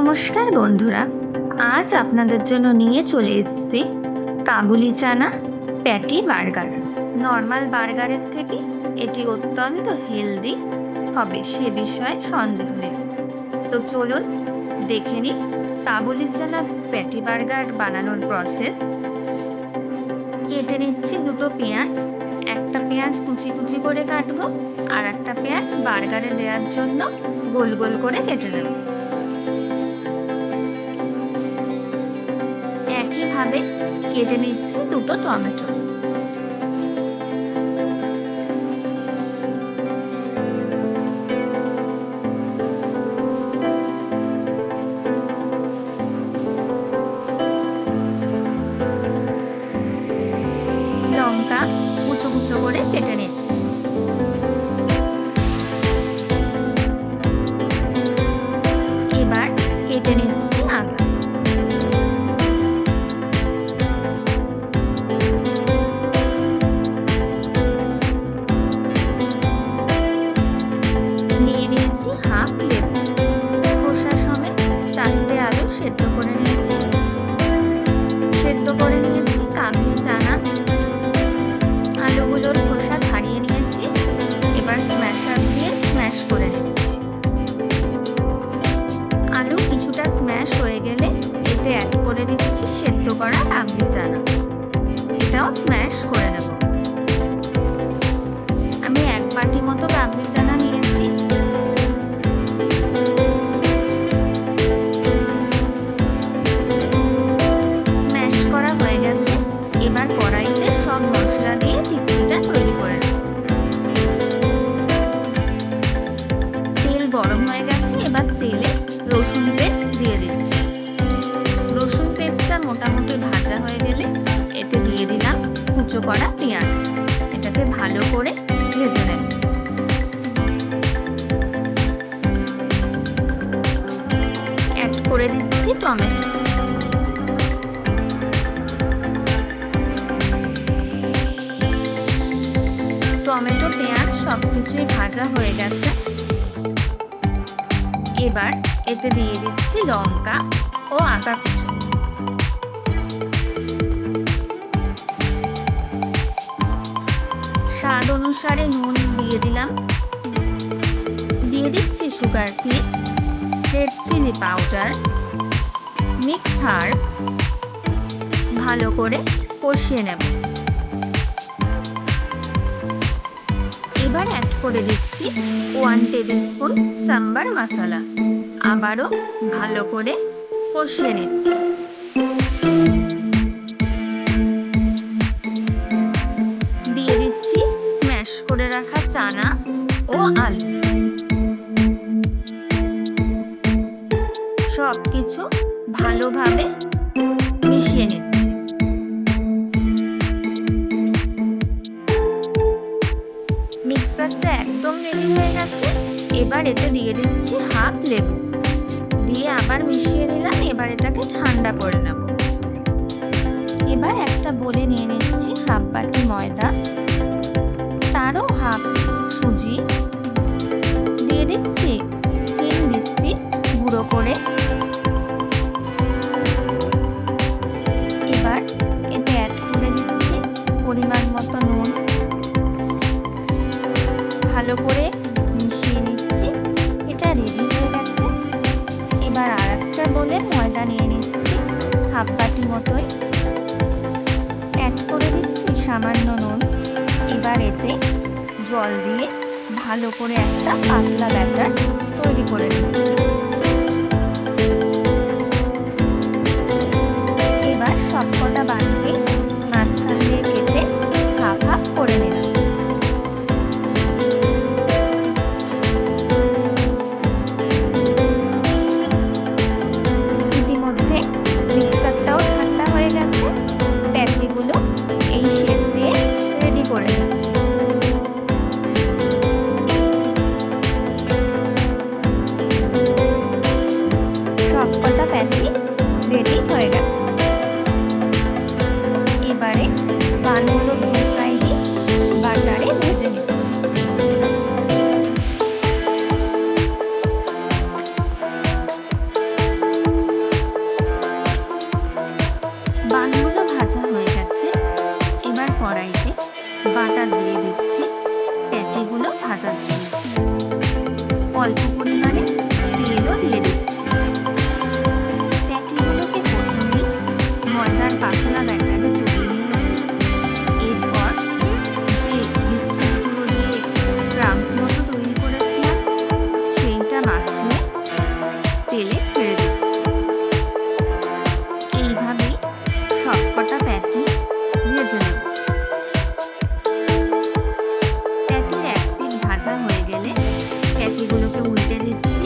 নমস্কার বন্ধুরা, আজ আপনাদের জন্য নিয়ে চলে এসেছি কাবুলি চানা প্যাটি বার্গার। নর্মাল বার্গারের থেকে এটি অত্যন্ত হেলদি হবে সে বিষয়ে সন্দেহ নেই। তো চলুন দেখে নিই কাবুলি চানা প্যাটি বার্গার বানানোর প্রসেস। কেটে নিচ্ছি দুটো পেঁয়াজ, একটা পেঁয়াজ কুচি কুচি করে কাটবো, আর একটা পেঁয়াজ বার্গারে দেওয়ার জন্য গোল গোল করে কেটে নেব। একইভাবে কেটে নিচ্ছি দুটো টমেটো। লঙ্কা কুচো কুচো করে কেটে নিচ্ছি। এবার কেটে নিচ্ছি আদা। নিয়ে নিয়েছি হাফ লেবু, খোসা সমেত 4টে আলু সেদ্ধ করে নিয়েছি। কাবলি চানা, আলুগুলোর খোসা ছাড়িয়ে নিয়েছি। এবার স্ম্যাশার দিয়ে স্ম্যাশ করে নিচ্ছি। আলু কিছুটা স্ম্যাশ হয়ে গেলে এতে অ্যাড করে দিচ্ছি সেদ্ধ করা কাবলি চানা। এটাও স্ম্যাশ করে নেব। আমি 1 বাটি মতো কাবলি চানা নিয়েছি। স্ম্যাশ করা হয়ে গেছে। এবার কড়াইতে সব মশলা দিয়ে টিকিটা তৈরি করে নেব। তেল গরম হয়ে গেছে। এবার তেলে রসুন পেস্ট দিয়ে দিচ্ছি। রসুন পেস্টটা মোটামুটি ভাজা হয়ে গেলে এতে দিয়ে দিলাম কুচো করা পেঁয়াজ। এটাকে ভালো করে ভেজে নেব। অ্যাড করে দিচ্ছি টমেটো। টমেটো পেঁয়াজ সবকিছুই ভাজা হয়ে গেছে। এবার এতে দিয়ে দিচ্ছি লঙ্কা ও আদা কুচো। স্বাদ অনুসারে নুন দিয়ে দিলাম। দিয়ে দিচ্ছি sugar free, red chilli powder, mix herb. ভালো করে কষিয়ে নেব। এবার অ্যাড করে দিচ্ছি 1 টেবিল স্পুন সাম্বার মশলা। আবারও ভালো করে কষিয়ে নিচ্ছি। দিয়ে দিচ্ছি স্ম্যাশ করে রাখা চানা ও আলু। সবকিছু ভালোভাবে মিশিয়ে নিচ্ছি। মিক্সারটা একদম রেডি হয়ে গেছে। এবার এতে দিয়ে দিচ্ছি হাফ লেবু, দিয়ে আবার মিশিয়ে নিলাম। এবার এটাকে ঠান্ডা করে নেব। এবার একটা বোলে নিয়ে নিচ্ছি হাফ বাটি ময়দা, তারও হাফ সুজি। দিয়ে দিচ্ছি থিন বিস্কিট গুঁড়ো করে। এবার এতে অ্যাড করে দিচ্ছি পরিমাণ মতো নুন। ভালো করে মিশিয়ে নিচ্ছি। এটা রেডি হয়ে গেছে। এবার আর একটা বোলে ময়দা নিয়ে নিচ্ছি হাফ বাটি মতোই। অ্যাড করে দিচ্ছি সামান্য নুন। এবার এতে জল দিয়ে ভালো করে একটা পাতলা ব্যাটার তৈরি করে নিচ্ছি। এবার সবকটা বানকে মাঝখান দিয়ে কেটে হাফ হাফ করে নিলাম। ইতিমধ্যে মিক্সারটাও ঠান্ডা হয়ে গেছে। প্যাটিগুলো এই শেপ দিয়ে রেডি করে নিচ্ছি। সবকটা প্যাটি রেডি হয়ে গেছে। এবারে বানগুলো দু সাইডে অল্প পরিমাণে তেলও দিয়ে দিচ্ছি। প্যাটিগুলোকে প্রথমেই ময়দার পাতলা ব্যাটারে চড়িয়ে নিয়েছি। এরপর যে বিস্কুটগুলো দিয়ে ক্রাম্স মতো তৈরি করেছিলাম সেইটা মাখিয়ে তেলে ছেড়ে দিচ্ছি। এইভাবেই সবকটা প্যাটি ভেজে নেব। প্যাটির এক পিঠ ভাজা হয়ে গেলে প্যাটিগুলোকে উল্টে দিচ্ছি।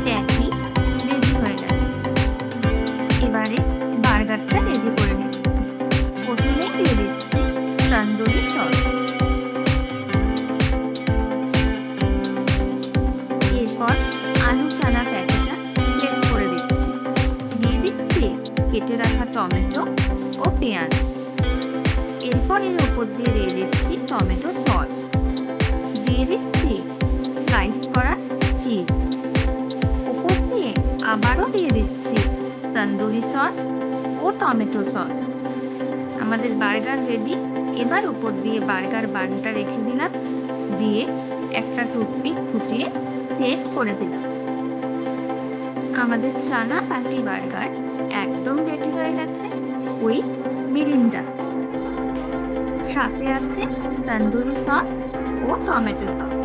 প্যাটি রেডি হয়ে গেছে। এবারে বার্গারটা রেডি করে নিচ্ছি। প্রথমেই দিয়ে দিচ্ছি তন্দুরি সস। এরপর আলু চানা প্যাটিটা প্রেস করে দিচ্ছি। দিয়ে দিচ্ছি কেটে রাখা টমেটো ও পেঁয়াজ। এরপর এর ওপর দিয়ে দিচ্ছি টমেটো সস। দিয়ে দিচ্ছি স্লাইস করা চিজ। ওপর দিয়ে আবারও দিয়ে দিচ্ছি তন্দুরি সস ও টমেটো সস। আমাদের বার্গার রেডি। এবার উপর দিয়ে বার্গার বানটা রেখে দিলাম, দিয়ে একটা টুথপিক ফুটিয়ে সেট করে দিলাম। আমাদের চানা প্যাটি বার্গার একদম রেডি হয়ে গেছে। ওই মিরিন্ডা সাথে আছে তন্দুরি সস ও টমেটো সস।